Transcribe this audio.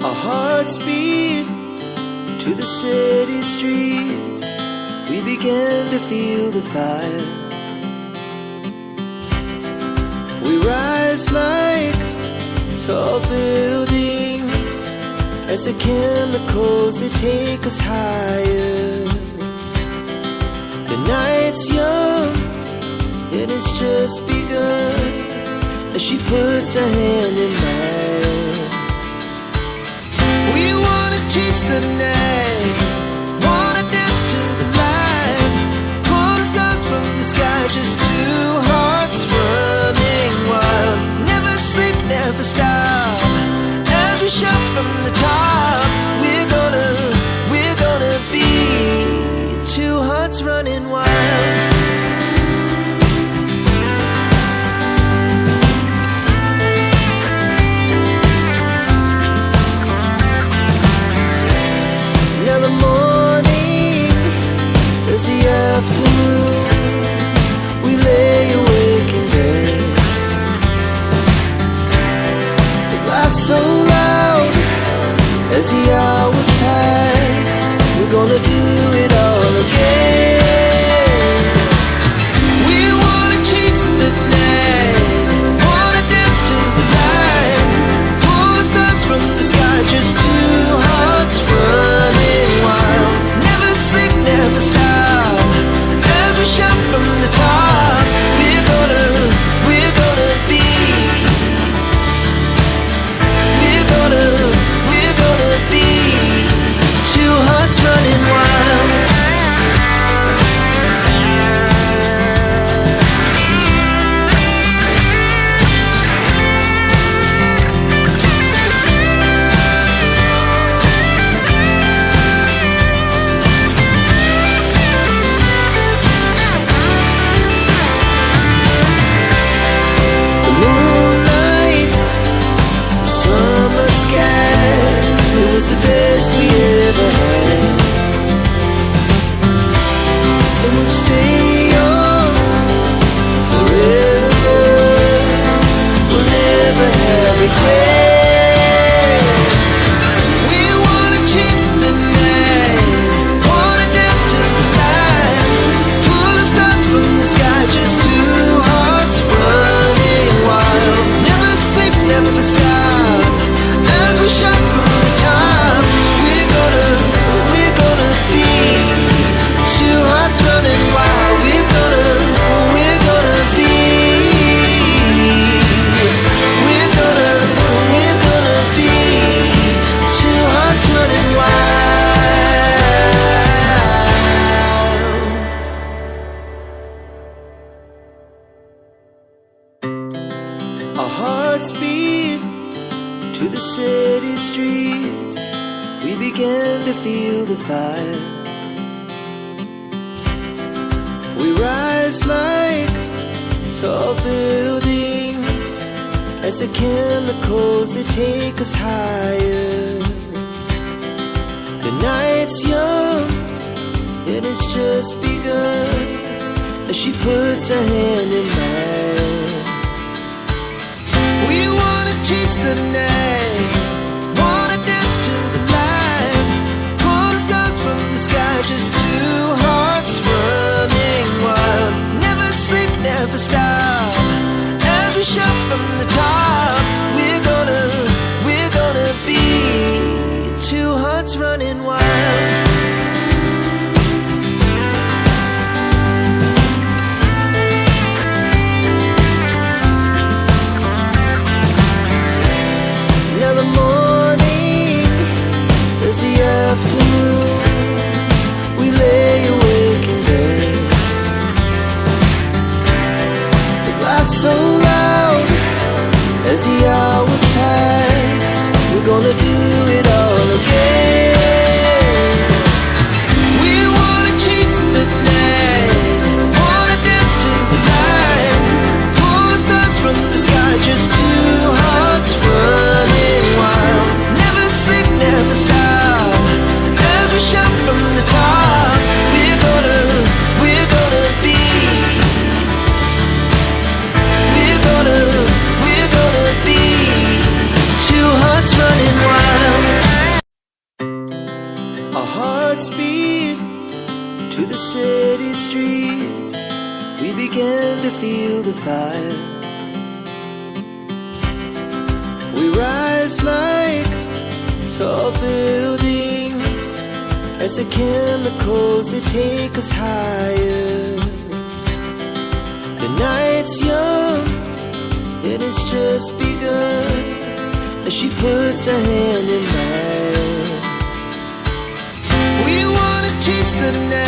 Our hearts beat to the city streets. We began to feel the fire. We rise like tall buildings as the chemicals, they take us higher. The night's young, it has just begun, as she puts her hand in mine. We wanna chase the night, wanna dance to the light, pull the stars from the sky, just two hearts running wild. Never sleep, never stop, as we shout from the top. We're gonna be two hearts running wild. Now the morning is the afternoon. We lay awake in bed. The laugh's so loud as the hours pass. We're gonna do it all again. We wanna chase the night, wanna dance to the light, pull the stars from the sky, just two hearts running wild. Never sleep, never stop, as we shout from the top. We're gonna be, we're gonna be two hearts running wild. The moonlight, the summer sky, it was the best we ever had. And we'll stay young forever. We'll never have regrets. We wanna chase the night, wanna dance to the light, pull the stars from the sky, just two hearts running wild. Never sleep, never stop, as we shout from the top. We're gonna be two hearts running wild. We're gonna be, we're gonna be two hearts running wild. Our hearts beat to the city streets. We began to feel the fire. We rise like tall buildings as the chemicals, they take us higher. The night's young, it has just begun, as she puts her hand in mine. We wanna chase the night, wanna dance to the light, pull the stars from the sky, just two hearts running wild. Never sleep, never stop, as we shout from the top. We're gonna be two hearts running wild. the city streets, we began to feel the fire. We rise like tall buildings as the chemicals they take us higher. The night's young, it has just begun as she puts her hand in mine. We wanna chase the night